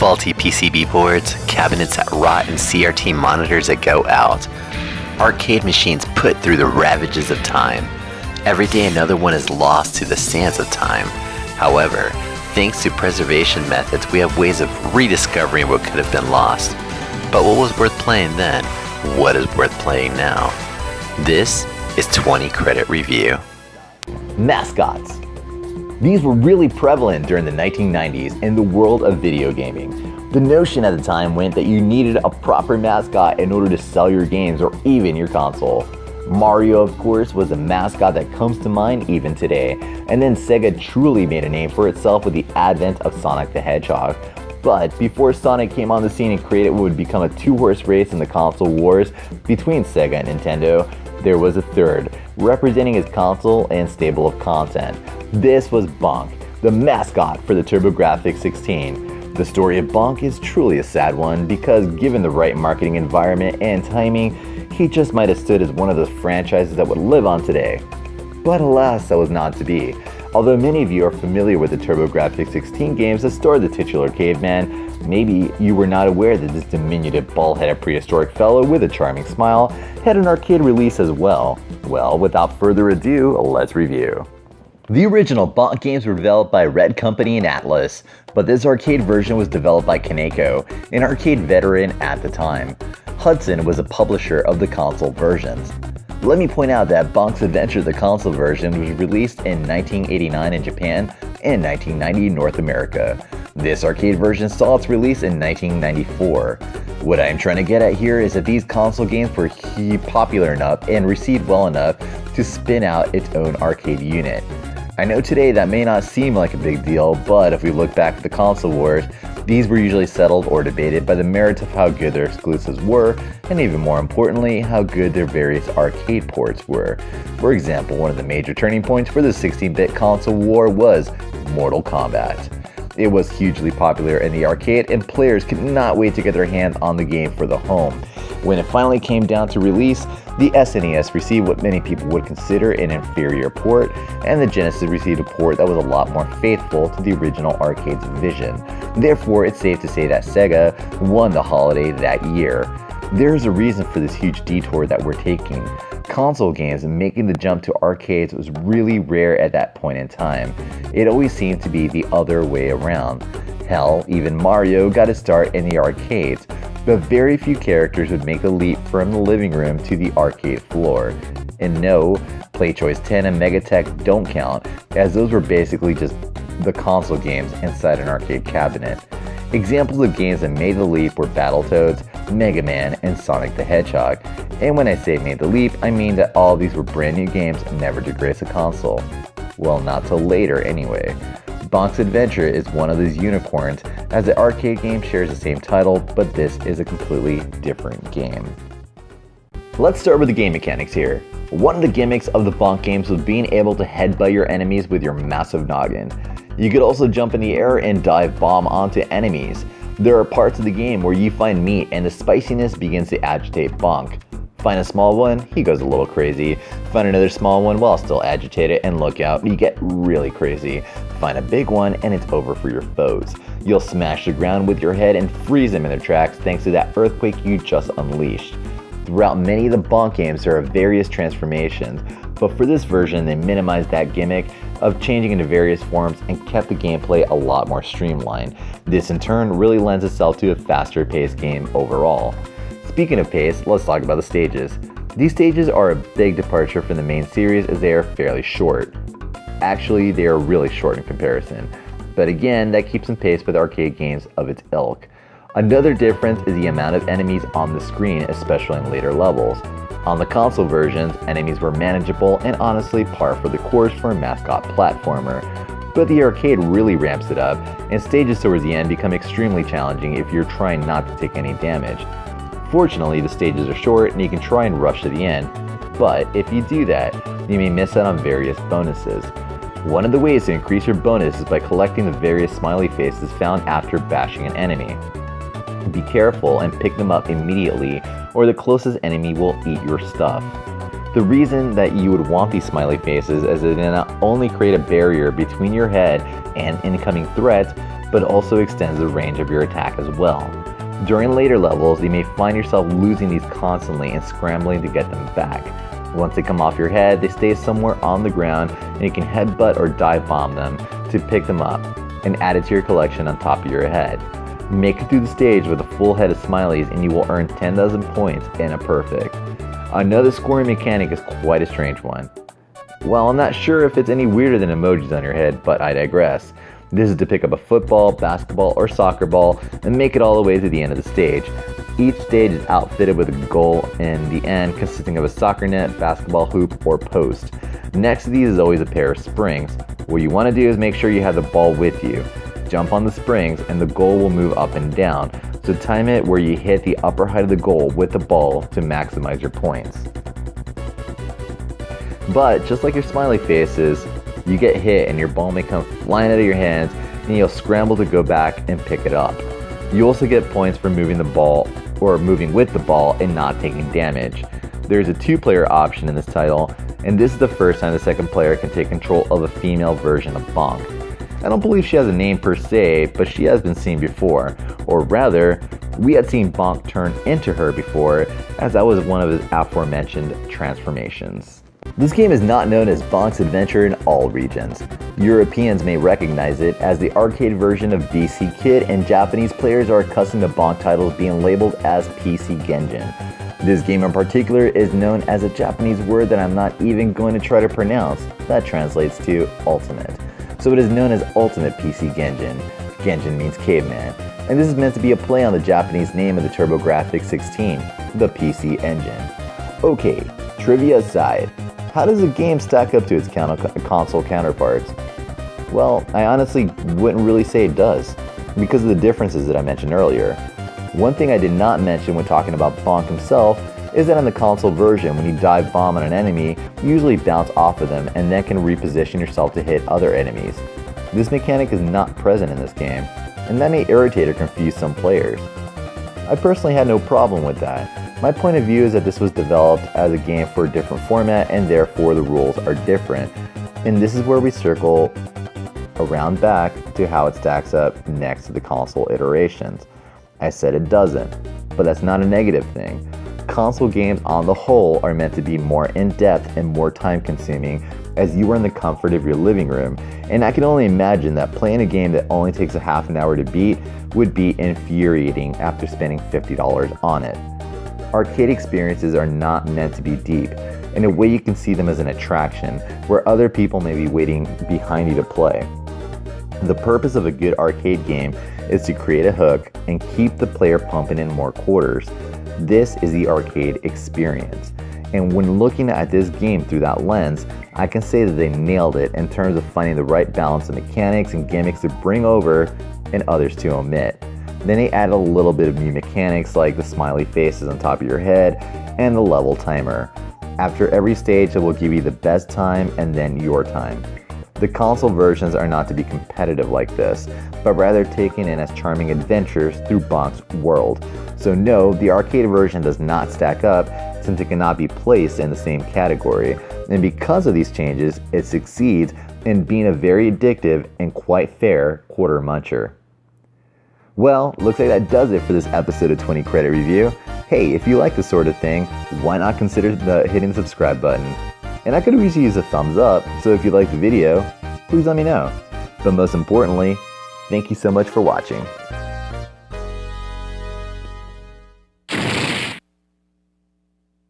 faulty PCB boards, cabinets that rot, and CRT monitors that go out. Arcade machines put through the ravages of time. Every day another one is lost to the sands of time. However, thanks to preservation methods, we have ways of rediscovering what could have been lost. But what was worth playing then? What is worth playing now? This is 20 Credit Review. Mascots. These were really prevalent during the 1990s in the world of video gaming. The notion at the time went that you needed a proper mascot in order to sell your games or even your console. Mario, of course, was a mascot that comes to mind even today, and then Sega truly made a name for itself with the advent of Sonic the Hedgehog. But before Sonic came on the scene and created what would become a two-horse race in the console wars between Sega and Nintendo, there was a third, representing his console and stable of content. This was Bonk, the mascot for the TurboGrafx-16. The story of Bonk is truly a sad one because given the right marketing environment and timing, he just might have stood as one of those franchises that would live on today. But alas, that was not to be. Although many of you are familiar with the TurboGrafx-16 games that starred the titular caveman, maybe you were not aware that this diminutive, bald-headed prehistoric fellow with a charming smile had an arcade release as well. Well, without further ado, let's review. The original Bonk games were developed by Red Company and Atlas, but this arcade version was developed by Kaneko, an arcade veteran at the time. Hudson was a publisher of the console versions. Let me point out that Bonk's Adventure, the console version, was released in 1989 in Japan and 1990 in North America. This arcade version saw its release in 1994. What I am trying to get at here is that these console games were popular enough and received well enough to spin out its own arcade unit. I know today that may not seem like a big deal, but if we look back at the console wars, these were usually settled or debated by the merits of how good their exclusives were, and even more importantly, how good their various arcade ports were. For example, one of the major turning points for the 16-bit console war was Mortal Kombat. It was hugely popular in the arcade, and players could not wait to get their hands on the game for the home. When it finally came down to release, the SNES received what many people would consider an inferior port, and the Genesis received a port that was a lot more faithful to the original arcade's vision. Therefore, it's safe to say that Sega won the holiday that year. There's a reason for this huge detour that we're taking. Console games and making the jump to arcades was really rare at that point in time. It always seemed to be the other way around. Hell, even Mario got his start in the arcades, but very few characters would make the leap from the living room to the arcade floor. And no, PlayChoice 10 and Megatech don't count, as those were basically just the console games inside an arcade cabinet. Examples of games that made the leap were Battletoads, Mega Man, and Sonic the Hedgehog. And when I say made the leap, I mean that all these were brand new games never to grace a console. Well, not till later anyway. Bonk's Adventure is one of these unicorns, as the arcade game shares the same title, but this is a completely different game. Let's start with the game mechanics here. One of the gimmicks of the Bonk games was being able to headbutt your enemies with your massive noggin. You could also jump in the air and dive bomb onto enemies. There are parts of the game where you find meat and the spiciness begins to agitate Bonk. Find a small one, he goes a little crazy. Find another small one while still agitated, and look out, you get really crazy. Find a big one and it's over for your foes. You'll smash the ground with your head and freeze them in their tracks thanks to that earthquake you just unleashed. Throughout many of the Bonk games there are various transformations, but for this version they minimized that gimmick of changing into various forms and kept the gameplay a lot more streamlined. This in turn really lends itself to a faster paced game overall. Speaking of pace, let's talk about the stages. These stages are a big departure from the main series as they are fairly short. Actually, they are really short in comparison. But again, that keeps in pace with arcade games of its ilk. Another difference is the amount of enemies on the screen, especially in later levels. On the console versions, enemies were manageable and honestly par for the course for a mascot platformer. But the arcade really ramps it up, and stages towards the end become extremely challenging if you're trying not to take any damage. Fortunately, the stages are short and you can try and rush to the end, but if you do that, you may miss out on various bonuses. One of the ways to increase your bonus is by collecting the various smiley faces found after bashing an enemy. Be careful and pick them up immediately, or the closest enemy will eat your stuff. The reason that you would want these smiley faces is that they not only create a barrier between your head and incoming threats, but also extends the range of your attack as well. During later levels, you may find yourself losing these constantly and scrambling to get them back. Once they come off your head, they stay somewhere on the ground and you can headbutt or dive bomb them to pick them up and add it to your collection on top of your head. Make it through the stage with a full head of smileys and you will earn 10,000 points and a perfect. Another scoring mechanic is quite a strange one. Well, I'm not sure if it's any weirder than emojis on your head, but I digress. This is to pick up a football, basketball, or soccer ball and make it all the way to the end of the stage. Each stage is outfitted with a goal in the end consisting of a soccer net, basketball hoop, or post. Next to these is always a pair of springs. What you want to do is make sure you have the ball with you. Jump on the springs and the goal will move up and down, so time it where you hit the upper height of the goal with the ball to maximize your points. But just like your smiley faces, you get hit and your ball may come flying out of your hands and you'll scramble to go back and pick it up. You also get points for moving the ball or moving with the ball and not taking damage. There's a 2-player option in this title, and this is the first time the second player can take control of a female version of Bonk. I don't believe she has a name per se, but she has been seen before, or rather, we had seen Bonk turn into her before, as that was one of his aforementioned transformations. This game is not known as Bonk's Adventure in all regions. Europeans may recognize it as the arcade version of DC Kid, and Japanese players are accustomed to Bonk titles being labeled as PC Genjin. This game in particular is known as a Japanese word that I'm not even going to try to pronounce, that translates to ultimate. So it is known as Ultimate PC Genjin. Genjin means caveman, and this is meant to be a play on the Japanese name of the TurboGrafx 16, the PC engine. Okay, trivia aside, how does a game stack up to its console counterparts? Well, I honestly wouldn't really say it does, because of the differences that I mentioned earlier. One thing I did not mention when talking about Bonk himself is that in the console version, when you dive bomb on an enemy, you usually bounce off of them and then can reposition yourself to hit other enemies. This mechanic is not present in this game, and that may irritate or confuse some players. I personally had no problem with that. My point of view is that this was developed as a game for a different format and therefore the rules are different. And this is where we circle around back to how it stacks up next to the console iterations. I said it doesn't, but that's not a negative thing. Console games on the whole are meant to be more in-depth and more time-consuming as you are in the comfort of your living room, and I can only imagine that playing a game that only takes a half an hour to beat would be infuriating after spending $50 on it. Arcade experiences are not meant to be deep. In a way, you can see them as an attraction, where other people may be waiting behind you to play. The purpose of a good arcade game is to create a hook and keep the player pumping in more quarters. This is the arcade experience. And when looking at this game through that lens, I can say that they nailed it in terms of finding the right balance of mechanics and gimmicks to bring over and others to omit. Then they added a little bit of new mechanics like the smiley faces on top of your head and the level timer. After every stage, it will give you the best time and then your time. The console versions are not to be competitive like this, but rather taken in as charming adventures through Bonk's world. So no, the arcade version does not stack up since it cannot be placed in the same category. And because of these changes, it succeeds in being a very addictive and quite fair quarter muncher. Well, looks like that does it for this episode of 20 Credit Review. Hey, if you like this sort of thing, why not consider hitting the subscribe button? And I could always use a thumbs up, so if you like the video, please let me know. But most importantly, thank you so much for watching.